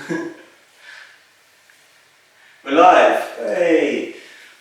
We're live. Hey!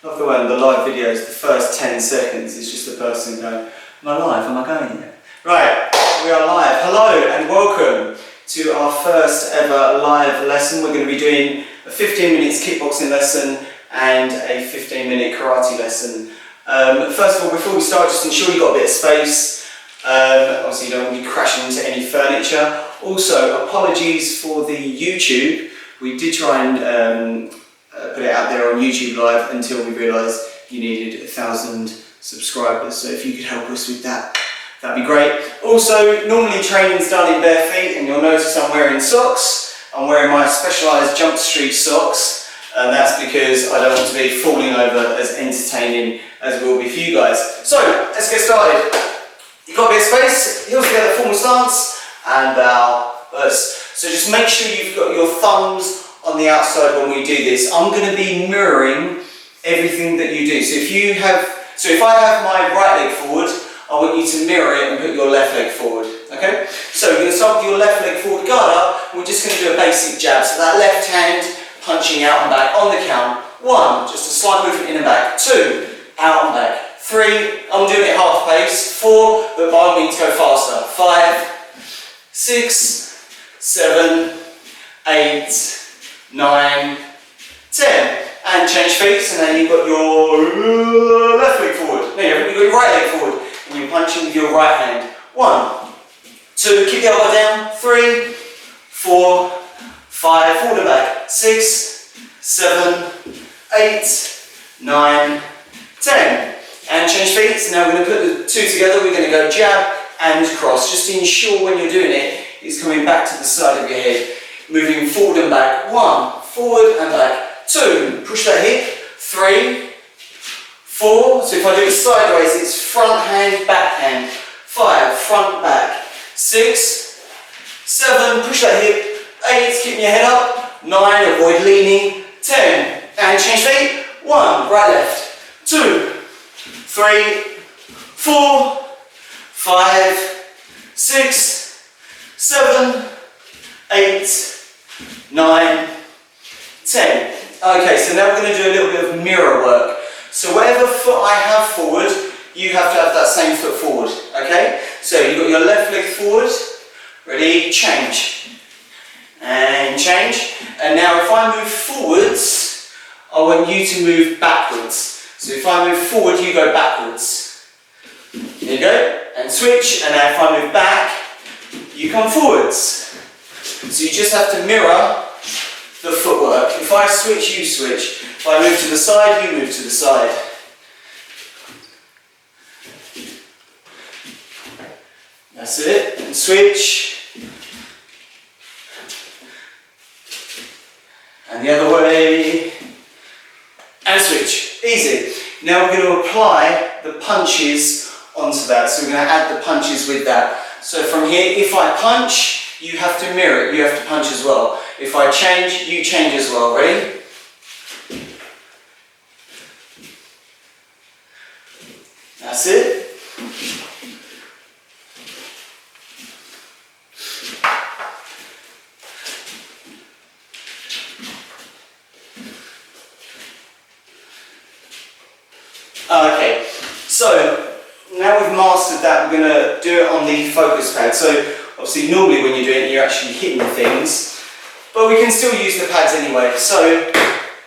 Love the one, the live videos, the first 10 seconds is just the person going, am I live? Am I going yet? Right, we are live. Hello and welcome to our first ever live lesson. We're going to be doing a 15 minutes kickboxing lesson and a 15-minute karate lesson. First of all, before we start, just ensure you've got a bit of space. Obviously you don't want to be crashing into any furniture. Also, apologies for the YouTube. We did try and put it out there on YouTube Live until we realised you needed 1,000 subscribers. So if you could help us with that, that'd be great. Also, normally training's done in bare feet, and you'll notice I'm wearing socks. I'm wearing my specialised Jump Street socks. And that's because I don't want to be falling over as entertaining as it will be for you guys. So, let's get started. You've got a bit of space, heels together, formal stance, and bow first. So just make sure you've got your thumbs on the outside when we do this. I'm going to be mirroring everything that you do. So if I have my right leg forward, I want you to mirror it and put your left leg forward. Okay? So you're going to start with your left leg forward, guard up, and we're just going to do a basic jab. So that left hand punching out and back on the count. 1, just a slight movement in and back. 2, out and back. 3, I'm doing it half pace. 4, but by all means go faster. 5, 6, 7, 8, 9, 10. And change feet, so now you've got your left leg forward. No, you've got your right leg forward. And you're punching with your right hand. 1, 2, keep the elbow down. 3, 4, 5, forward and back. 6, 7, 8, 9, 10. And change feet, so now we're going to put the two together. We're going to go jab and cross. Just to ensure when you're doing it, it's coming back to the side of your head. Moving forward and back. 1, forward and back. 2, push that hip. 3, 4, so if I do it sideways, it's front hand, back hand. 5, front, back. 6, 7, push that hip. 8, keep your head up. 9, avoid leaning. 10, and change feet. 1, right, left. 2, 3, 4, 5, 6, 7, 8, 9, 10. Okay, so now we're going to do a little bit of mirror work. So whatever foot I have forward, you have to have that same foot forward. Okay? So you've got your left leg forward. Ready? Change. And change. And now if I move forwards, I want you to move backwards. So if I move forward, you go backwards. There you go. And switch. And now if I move back, you come forwards. So you just have to mirror the footwork. If I switch, you switch. If I move to the side, you move to the side. That's it. And switch. And the other way. And switch. Easy. Now we're going to apply the punches onto that. So we're going to add the punches with that. So from here, if I punch, you have to mirror it. You have to punch as well. If I change, you change as well. Ready? That's it. Okay, so now we've mastered that, we're going to do it on the focus pad. So obviously normally when you're doing it, you're actually hitting things, but we can still use the pads anyway. So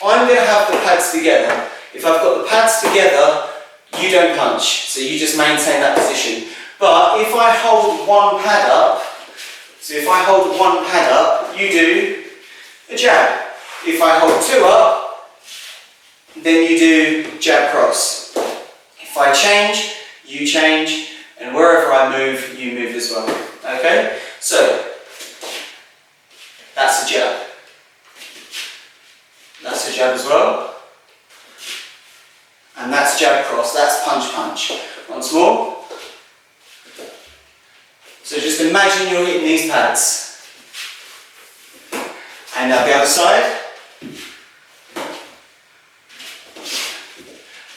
I'm going to have the pads together. If I've got the pads together, you don't punch, so you just maintain that position. But if I hold one pad up, so if I hold one pad up, you do a jab. If I hold 2 up, then you do jab cross. If I change, you change, and wherever I move, you move as well. Okay? So, that's a jab. That's a jab as well. And that's jab cross, that's punch punch. Once more. So just imagine you're hitting these pads. And now the other side.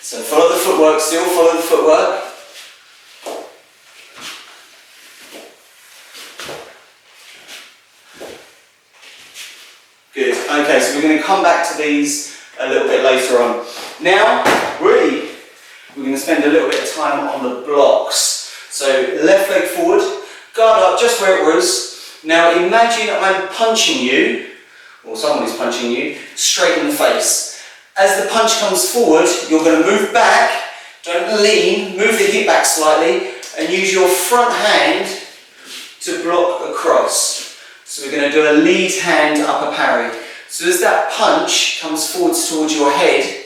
So follow the footwork, still follow the footwork. Okay, so we're going to come back to these a little bit later on. Now, we're going to spend a little bit of time on the blocks. So left leg forward, guard up just where it was. Now imagine I'm punching you, or someone is punching you, straight in the face. As the punch comes forward, you're going to move back, don't lean, move the hip back slightly, and use your front hand to block across. So we're going to do a lead hand upper parry. So as that punch comes forwards towards your head,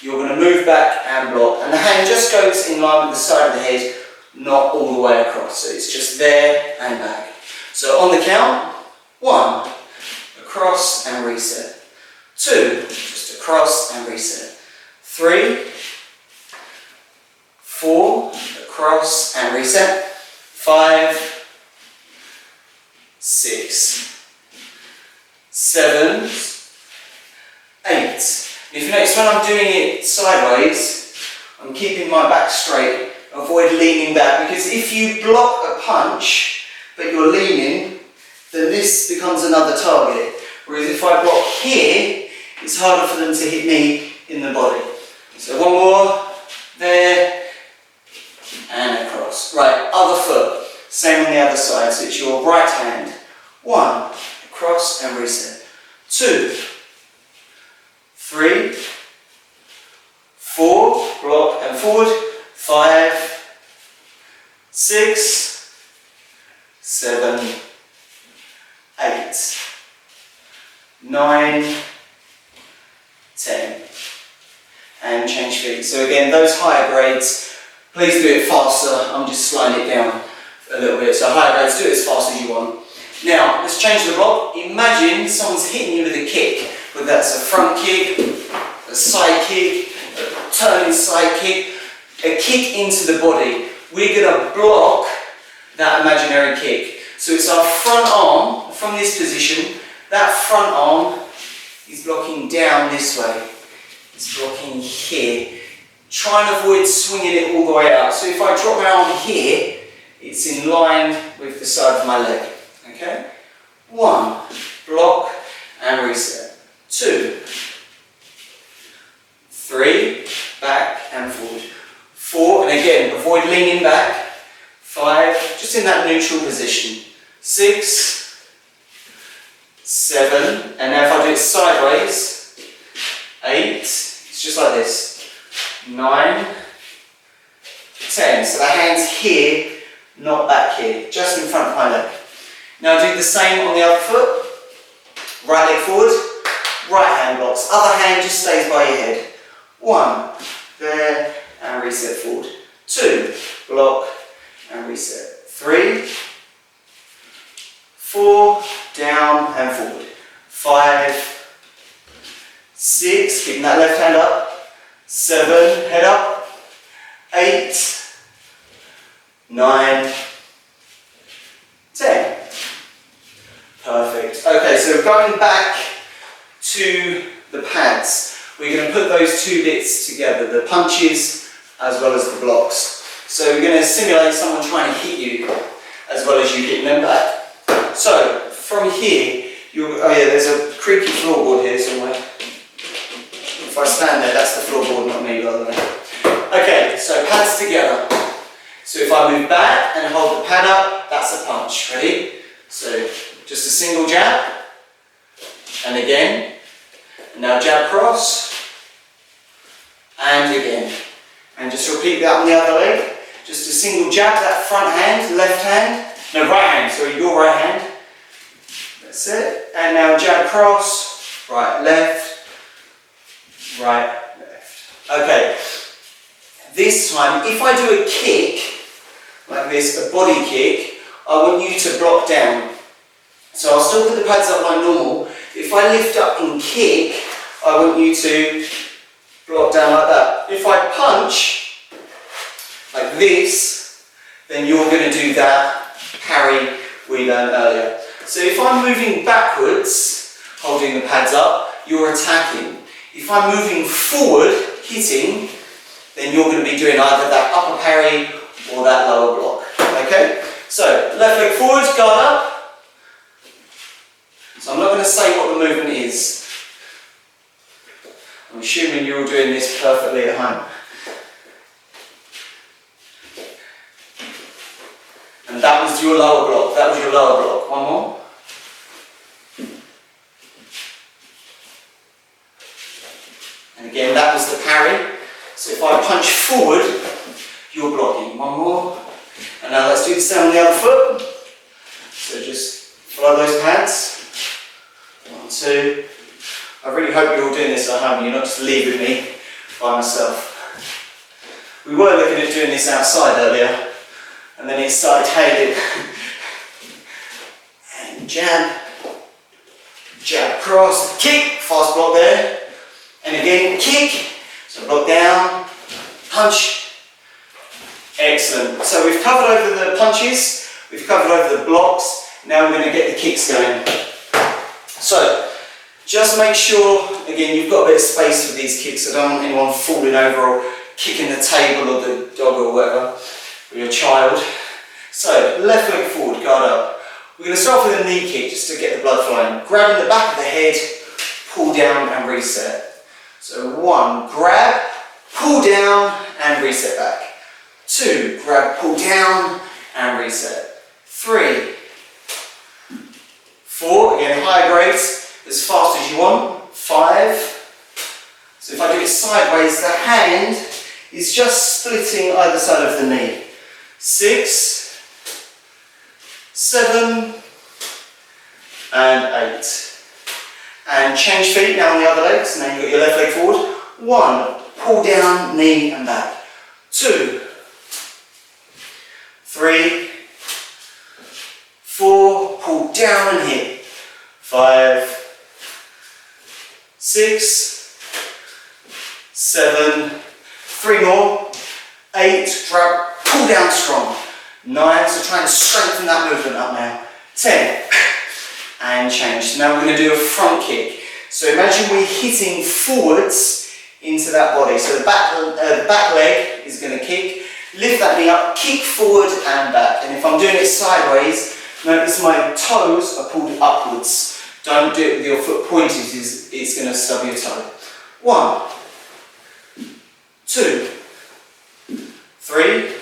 you're going to move back and block. And the hand just goes in line with the side of the head, not all the way across. So it's just there and back. So on the count, 1, across and reset. 2, just across and reset. 3, 4, across and reset. 5, 6, 7, 8. If you notice when I'm doing it sideways, I'm keeping my back straight, avoid leaning back, because if you block a punch but you're leaning, then this becomes another target. Whereas if I block here, it's harder for them to hit me in the body. So one more, there, and across. Right, other foot, same on the other side, so it's your right hand. 1, across and reset. 2, 3, 4, block and forward. 5, 6, 7, 8, 9, 10. And change feet. So again, those higher grades, please do it faster. I'm just slowing it down a little bit. So higher grades, do it as fast as you want. Now, let's change the block. Imagine someone's hitting you with a kick, whether that's a front kick, a side kick, a turning side kick, a kick into the body. We're going to block that imaginary kick. So it's our front arm from this position. That front arm is blocking down this way. It's blocking here. Try and avoid swinging it all the way out. So if I drop my arm here, it's in line with the side of my leg. Okay? 1, block and reset. 2, 3, back and forward. 4, and again, avoid leaning back. 5, just in that neutral position. 6, 7, and now if I do it sideways, 8, it's just like this. 9, 10. So the hand's here, not back here, just in front of my leg. Now do the same on the other foot. Right leg forward, right hand blocks. Other hand just stays by your head. 1, there, and reset forward. 2, block, and reset. 3, 4, down and forward. 5, 6, keeping that left hand up. 7, head up. 8, 9, 10. Perfect. Okay, so going back to the pads, we're going to put those two bits together, the punches as well as the blocks. So we're going to simulate someone trying to hit you as well as you hitting them back. So from here, oh yeah, there's a creaky floorboard here somewhere. If I stand there, that's the floorboard, not me, by the way. Okay, so pads together. So if I move back and hold the pad up, that's a punch. Ready? So just a single jab, and again, and now jab cross, and again, and just repeat that on the other leg. Just a single jab, that front hand, left hand, no, right hand, sorry, your right hand. That's it. And now jab cross, right, left, right, left. Okay. This time, if I do a kick, like this, a body kick, I want you to block down. So I'll still put the pads up like normal. If I lift up and kick, I want you to block down like that. If I punch, like this, then you're going to do that parry we learned earlier. So if I'm moving backwards, holding the pads up, you're attacking. If I'm moving forward, hitting, then you're going to be doing either that upper parry or that lower block. Okay? So left leg forward, guard up. So I'm not going to say what the movement is. I'm assuming you're all doing this perfectly at home. And that was your lower block. That was your lower block. One more. And again, that was the parry. So if I punch forward, you're blocking. One more. And now let's do the same on the other foot. So just follow those pads. 1, 2. I really hope you're all doing this at home. You're not just leaving me by myself. We were looking at doing this outside earlier, and then it started hailing. And jab, jab cross, kick, fast block there. And again, kick, so block down, punch. Excellent. So we've covered over the punches, we've covered over the blocks, now we're going to get the kicks going. So, just make sure, again, you've got a bit of space for these kicks, so I don't want anyone falling over or kicking the table or the dog or whatever, or your child. So, left leg forward, guard up. We're going to start with a knee kick just to get the blood flowing. Grabbing the back of the head, pull down and reset. So 1, grab, pull down and reset back. 2, grab, pull down and reset. 3, 4, again higher grades, as fast as you want. 5, so if I do it sideways, the hand is just splitting either side of the knee. 6, 7 and 8. And change feet now on the other leg, so now you've got your left leg forward. 1, pull down, knee and back. 2, 3, 4, pull down and hit. 5, 6, 7, 3 more. 8, grab, pull down strong. 9, so try and strengthen that movement up now. 10. And change. So now we're going to do a front kick. So imagine we're hitting forwards into that body. So the back leg is going to kick. Lift that knee up, kick forward and back. And if I'm doing it sideways, notice my toes are pulled upwards. Don't do it with your foot pointed, it's going to stub your toe. 1, 2, 3,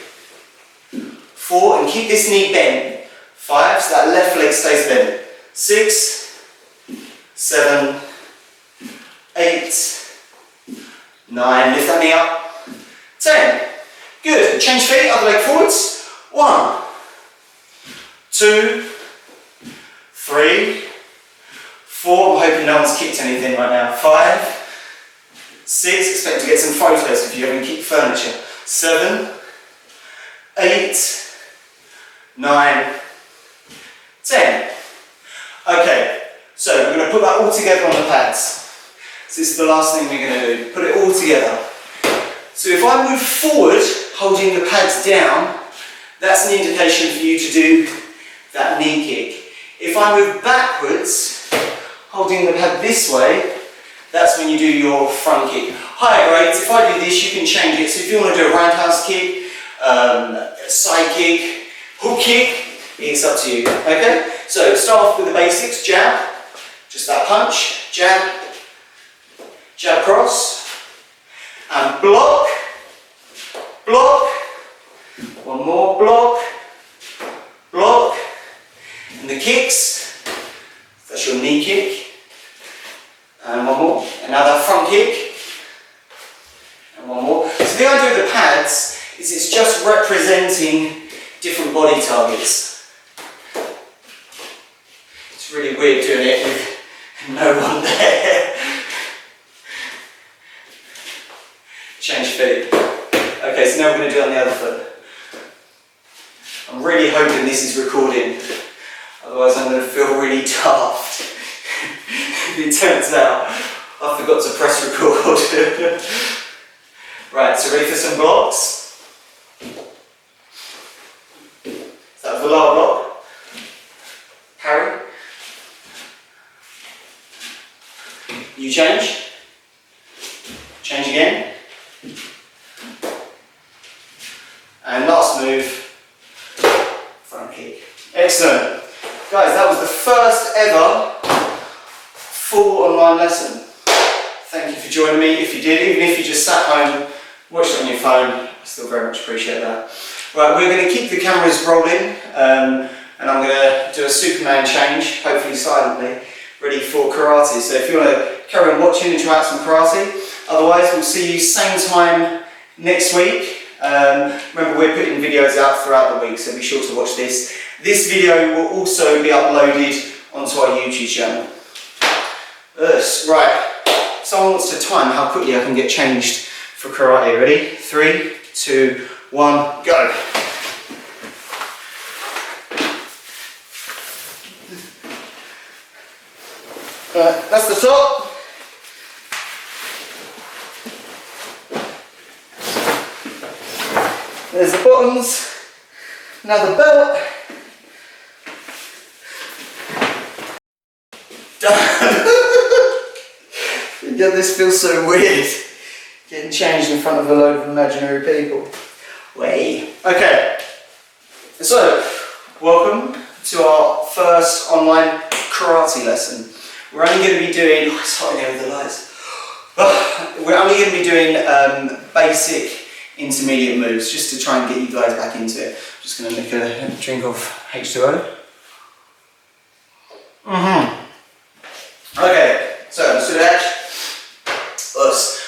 4, and keep this knee bent. 5, so that left leg stays bent. 6, 7, 8, 9, lift that knee up. 10, good, change feet, other leg forwards. 1, 2, 3, 4, I'm hoping no one's kicked anything right now. 5, 6, expect to get some photos if you haven't kicked furniture. 7, 8, 9, 10. Okay, so we're going to put that all together on the pads. So this is the last thing we're going to do, put it all together. So if I move forward, holding the pads down, that's an indication for you to do that knee kick. If I move backwards, holding the pad this way, that's when you do your front kick. Higher grades, if I do this, you can change it. So if you want to do a roundhouse kick, side kick, hook kick, it's up to you, okay? So start off with the basics, jab, just that punch, jab, jab cross, and block, block, one more, block, block, and the kicks, that's your knee kick, and one more, and now that front kick, and one more. So the idea of the pads is it's just representing different body targets. It's really weird doing it with no one there. Change feet. Okay, so now we're going to do it on the other foot. I'm really hoping this is recording, otherwise I'm going to feel really daft. If it turns out I forgot to press record. Right, so ready for some blocks? So that was the lower block. Parry. You change. Change again. And last move, front kick. Excellent. Guys, that was the first ever full online lesson. Thank you for joining me. If you did, even if you just sat home, watched it on your phone, I still very much appreciate that. Right, we're going to keep the cameras rolling, and I'm going to do a Superman change, hopefully silently, ready for karate. So if you want to carry on watching and try out some karate, otherwise we'll see you same time next week. Remember, we're putting videos out throughout the week, so be sure to watch this. This video will also be uploaded onto our YouTube channel. Right, someone wants to time how quickly I can get changed for karate. Ready? 3, 2, 1, go! Right, that's the top. There's the bottoms. Now the belt. Yeah, this feels so weird. Getting changed in front of a load of imaginary people. Way. Okay. So, welcome to our first online karate lesson. We're only going to be doing. Oh, it's hot in here with the lights. We're only going to be doing basic intermediate moves, just to try and get you guys back into it. I'm just going to make a drink of H2O. Okay, so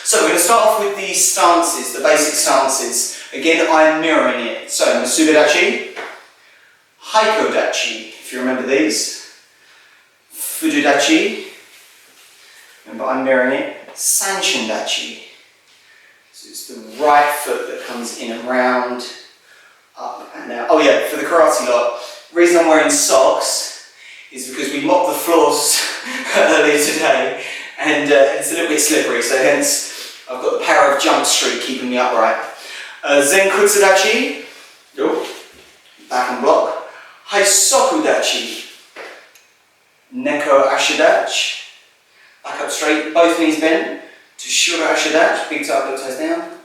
so we're going to start off with the stances, the basic stances. Again, I'm mirroring it. So Masubidachi, Haikodachi, if you remember these. Fududachi, remember I'm mirroring it. Sanchindachi. So it's the right foot that comes in and round, up and out. Oh yeah, for the karate lot, the reason I'm wearing socks is because we mopped the floors earlier today and it's a little bit slippery, so hence I've got the power of jump street keeping me upright. Zen Kutsudachi, back and block. Haisokudachi, Neko Ashidachi, back up straight, both knees bent. To Shura Ashidachi, big toe, little toes down.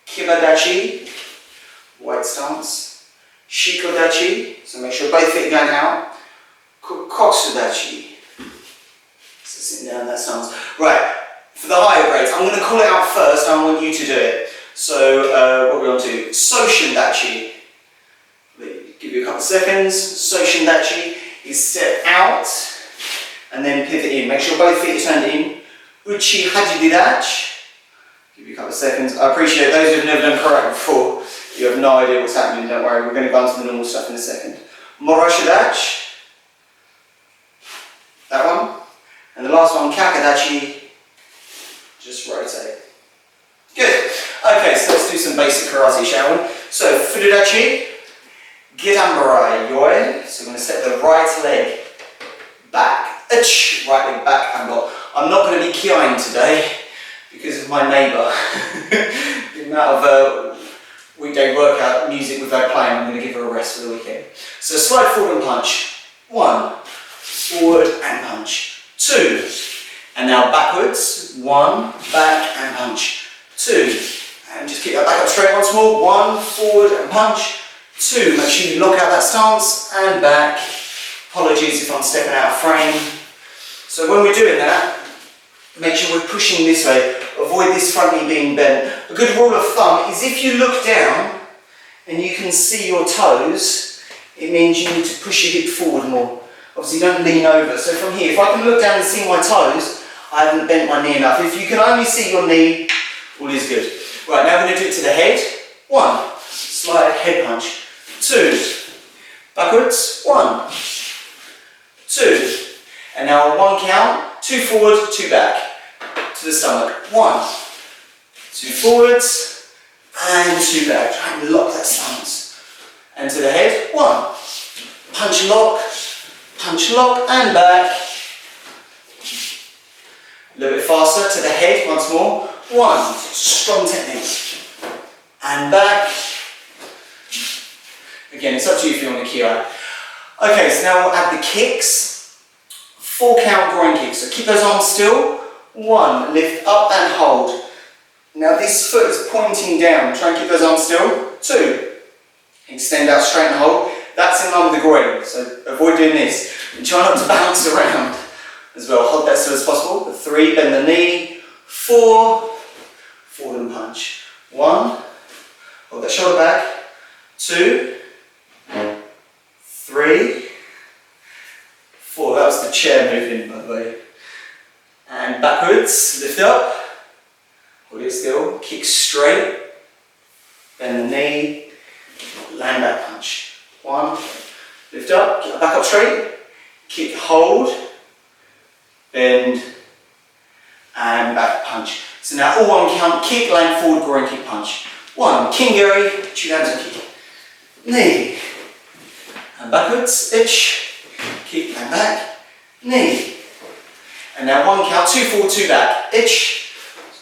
Kibadachi, white stance. Shikodachi, so make sure both feet are going out. Koksudachi, so sitting down that stance. Right, for the higher grades, I'm going to call it out first, and I want you to do it. So, what are we on to? Soshindachi. Give you a couple of seconds. Soshindachi is step out and then pivot in. Make sure both feet are turned in. Uchi Hajididachi. Give you a couple of seconds. I appreciate those who have never done karate before. You have no idea what's happening, don't worry. We're going to go on to the normal stuff in a second. Moroshidachi. That one. And the last one, Kakadachi. Just rotate. Good. Okay, so let's do some basic karate, shall we? So, Fududachi. Gitambarai Yoi. So we're going to step the right leg back. Right leg back and block. I'm not going to be kyoing today because of my neighbour. The amount of weekday workout music we've had playing, I'm going to give her a rest for the weekend. So slide forward and punch. 1, forward and punch. 2, and now backwards. 1, back and punch. 2, and just keep that back up straight once more. 1, forward and punch. 2, make sure you lock out that stance and back. Apologies if I'm stepping out of frame. So when we're doing that, make sure we're pushing this way. Avoid this front knee being bent. A good rule of thumb is if you look down and you can see your toes, it means you need to push your hip forward more. Obviously don't lean over. So from here, if I can look down and see my toes, I haven't bent my knee enough. If you can only see your knee, all is good. Right, now we're going to do it to the head. 1, slide head punch. 2, backwards. 1, 2, and now 1 count. 2 forward, 2 back. To the stomach. 1, 2 forwards, and 2 back. Try and lock that stance. And to the head. 1, punch, lock, and back. A little bit faster. To the head once more. 1, strong technique. And back. Again, it's up to you if you want to key out. Okay, so now we'll add the kicks. 4 count groin kicks. So keep those arms still. 1, lift up and hold. Now this foot is pointing down. Try and keep those arms still. 2, extend out straight and hold. That's in line with the groin, so avoid doing this. And try not to bounce around as well. Hold that still as possible. 3, bend the knee. 4, forward and punch. 1, hold that shoulder back. 2, 3, 4. That was the chair moving, by the way. And backwards, lift up. Hold it still. Kick straight. Bend the knee. Land back punch. 1, lift up, get back up straight. Kick, hold. Bend. And back punch. So now all one count, kick, land forward, groin kick, punch. 1, Kingari, 2 hands and kick. Knee. And backwards, itch. Kick, land back. Knee. And now 1 count, 2 forward, 2 back. Itch.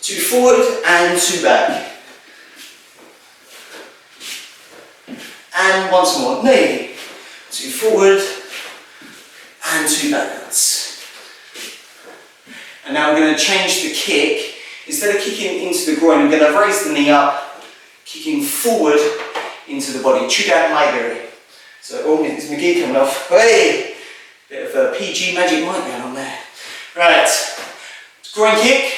2 forward and 2 back. And once more, knee. 2 forward and 2 backwards. And now we're going to change the kick. Instead of kicking into the groin, we're going to raise the knee up, kicking forward into the body. Chudan Maigari. So, oh, it's McGee coming off. Hey! Bit of a PG magic mic going on there. Right. Groin kick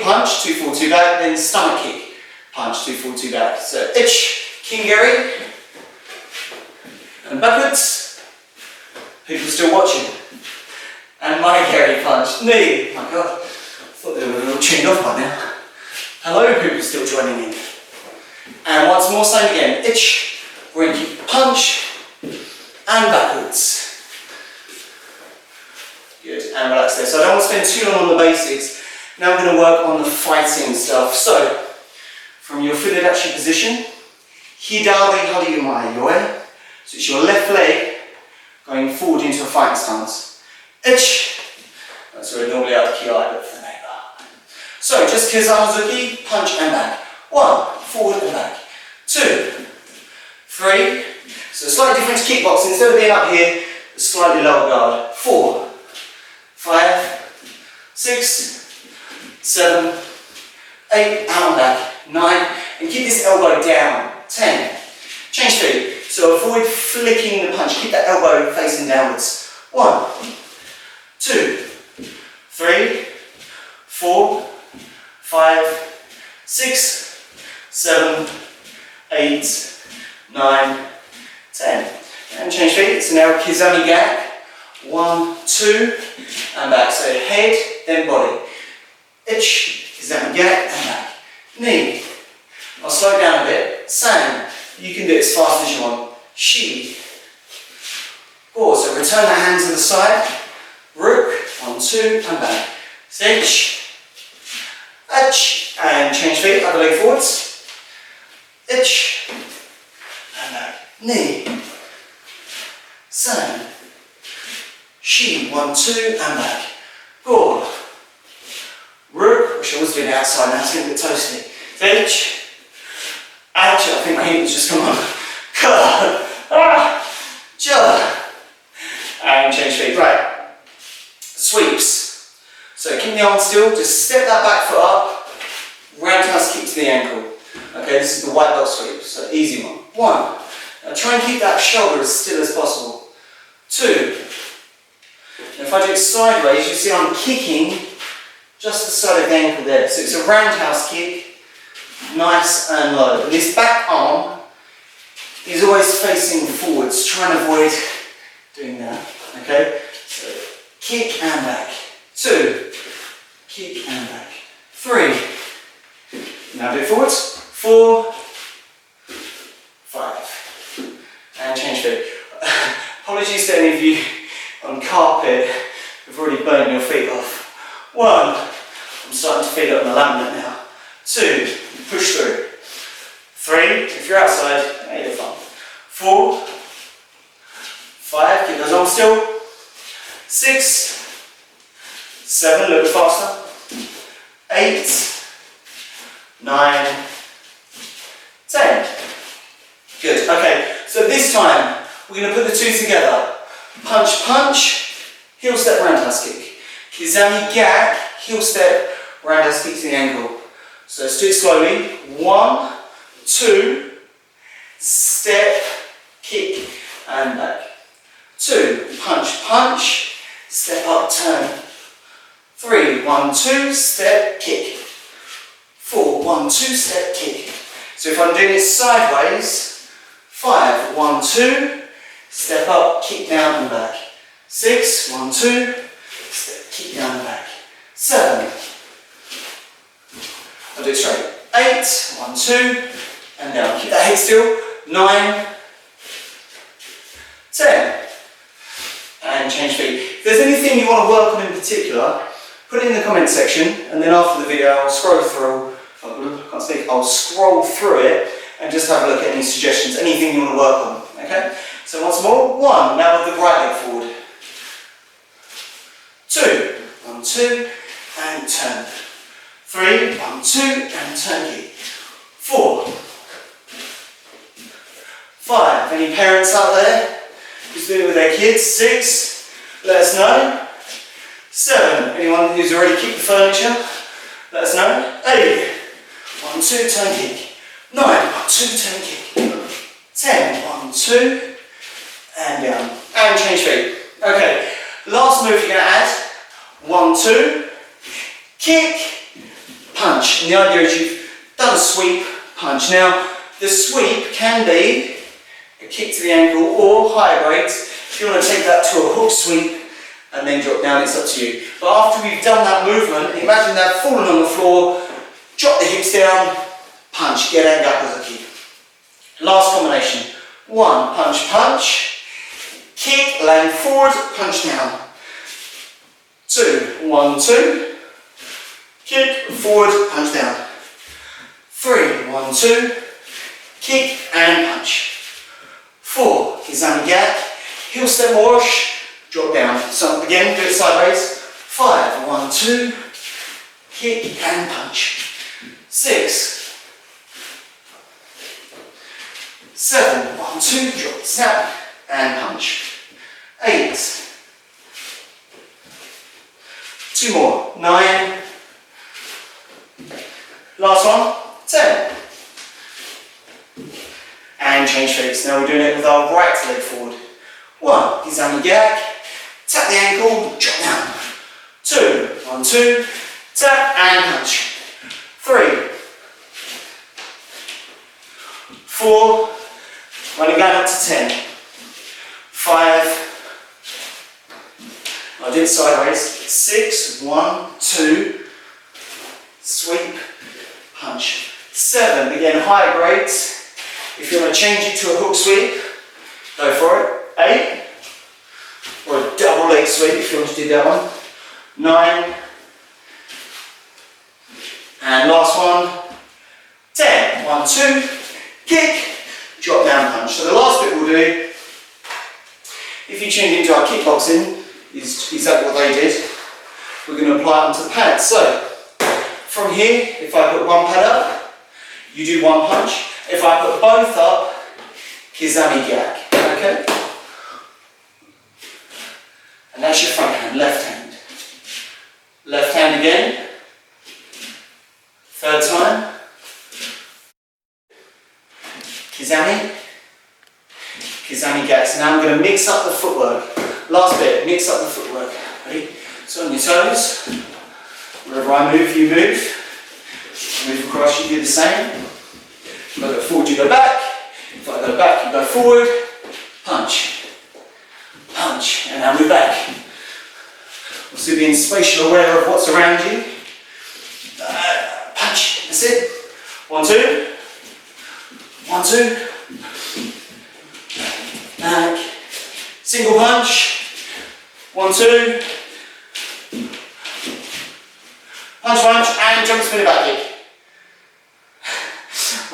punch, 2 forward, 2 back, then stomach kick, punch, 2 forward, 2 back. So, itch, Kingari, and backwards. People still watching. And Maigari punch, knee. My God. Thought they were a little tuned off by now. Hello, people still joining in. And once more, same again. Itch, groin kick, punch, and backwards. Good, and relax there. So I don't want to spend too long on the basics. Now we're going to work on the fighting stuff. So, from your Furidachi position, Hidari Hariyumai Yoe. So it's your left leg going forward into a fighting stance. Itch. That's where we normally have the ki but for the neighbour. So just Kizazuki, punch and back. 1, forward and back. 2, 3. So slightly different to kickboxing. Instead of being up here, a slightly lower guard. 4, 5, 6, 7, 8, out and back. 9, and keep this elbow down. 10. Change feet. So avoid flicking the punch. Keep that elbow facing downwards. 1, 2, 3, 4, 5, 6, 7, 8, 9, 10. And change feet. So now Kizami Gak. 1, 2, and back. So head, then body. Itch, Kizami Gak, and back. Knee. I'll slow down a bit. San. You can do it as fast as you want. Shi. Go. So return the hand to the side. Rook. 1, 2, and back. Itch. Itch. And change feet. Other leg forwards. Itch. And back. Knee. San. Shi. 1, 2, and back. Go. Rook. We should always do it outside now. It's getting a bit toasty. Itch. Ouch, I think my heat has just come on. And change feet. Right. Sweeps. So keep the arm still, just step that back foot up, roundhouse kick to the ankle. Okay, this is the white belt sweep, so easy one. 1. Now try and keep that shoulder as still as possible. 2. Now if I do it sideways, you see I'm kicking just the side of the ankle there. So it's a roundhouse kick. Nice and low. But this back arm is always facing forwards. Try and avoid doing that. Okay? So kick and back. 2. Kick and back. 3. Now do it forwards. 4. 5. And change feet. Apologies to any of you on carpet who've already burned your feet off. 1. I'm starting to feel it on the laminate now. 2. Push through. 3, if you're outside, you're fine. 4, 5, keep those arms still. 6, 7, a little bit faster. 8, 9, 10. Good, okay, so this time we're going to put the two together. Punch, punch, heel step, roundhouse kick. Kizami Gak, heel step, roundhouse kick to the ankle. So let's do it slowly. 1, 2, step, kick, and back. 2, punch, punch, step up, turn. 3, 1, 2, step, kick. 4, 1, 2, step, kick. So if I'm doing it sideways, 5, 1, 2, step up, kick down and back. 6, 1, 2, step, kick down and back. 7, I'll do it straight. 8, 1, 2, and down. Keep that head still. 9, 10, and change feet. If there's anything you want to work on in particular, put it in the comment section, and then after the video I'll scroll through, I'll scroll through it and just have a look at any suggestions, anything you want to work on, okay? So once more, 1, now with the right leg forward. 2, 1, 2, and turn. 3, 1, 2, and turn kick. 4, 5, any parents out there who's doing it with their kids? 6, let us know. 7, anyone who's already kicked the furniture? Let us know. 8, 1, 2, turn kick. 9, 1, 2, turn kick. 10, 1, 2, and down. And change feet. Okay, last move you're going to add. 1, 2, kick, punch. And the idea is you've done a sweep, punch. Now, the sweep can be a kick to the ankle or higher grades. If you want to take that to a hook sweep and then drop down, it's up to you. But after we've done that movement, imagine that falling on the floor, drop the hips down, punch, get angled up as a kick. Last combination. 1, punch, punch, kick, land forward, punch down. 2, 1, 2, kick, forward, punch down. 3, 1, 2, kick and punch. 4, Kazen gap, heel step wash, drop down. So again, do it sideways. 5, 1, 2, kick and punch. 6, 7, 1, 2, drop, snap and punch. 8, 2 more, 9, last one, 10. And change feet. Now we're doing it with our right leg forward. 1, Kazen gap, tap the ankle, drop down. 2, 1, 2, tap and punch. 3, 4, running down up to 10. 5, I'll do it sideways. 6, 1, 2, sweep, punch. 7, again higher grades. If you want to change it to a hook sweep, go for it. 8, or a double leg sweep if you want to do that one. 9, and last one, 10. 1, 2, kick, drop down punch. So the last bit we'll do, if you tuned into our kickboxing, is exactly what they did. We're going to apply it onto the pads. So, from here, if I put one pad up, you do 1 punch. If I put both up, Kazen gap, okay? And that's your front hand, left hand. Left hand again. 3rd time. Kazen gap. So now I'm going to mix up the footwork. Last bit, mix up the footwork. Ready? So on your toes. Wherever I move, you move. Move across, you do the same. If I go forward, you go back. If I go back, you go forward. Punch. Punch. And now move back. Also being spatial aware of what's around you. Punch. That's it. 1, 2. 1, 2. Back. Single punch. 1, 2. Punch, punch, and jump spin it back kick. I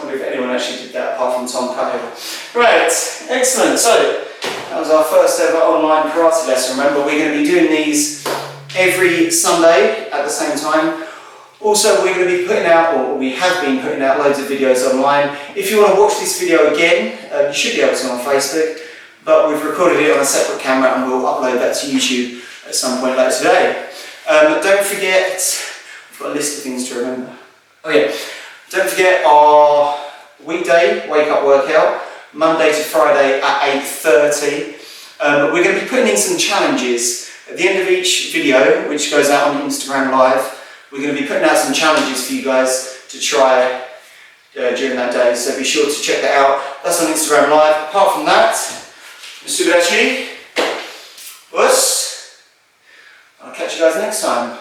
wonder if anyone actually did that apart from Tom Cahill. Right, excellent. So, that was our first ever online karate lesson. Remember, we're going to be doing these every Sunday at the same time. Also, we're going to be putting out, or we have been putting out loads of videos online. If you want to watch this video again, you should be able to on Facebook, but we've recorded it on a separate camera and we'll upload that to YouTube at some point later today. Don't forget, we've got a list of things to remember. Oh yeah, don't forget our weekday wake-up workout, Monday to Friday at 8:30. We're going to be putting in some challenges At the end of each video, which goes out on Instagram Live, we're going to be putting out some challenges for you guys to try during that day, so be sure to check that out. That's on Instagram Live. Apart from that, I'll catch you guys next time.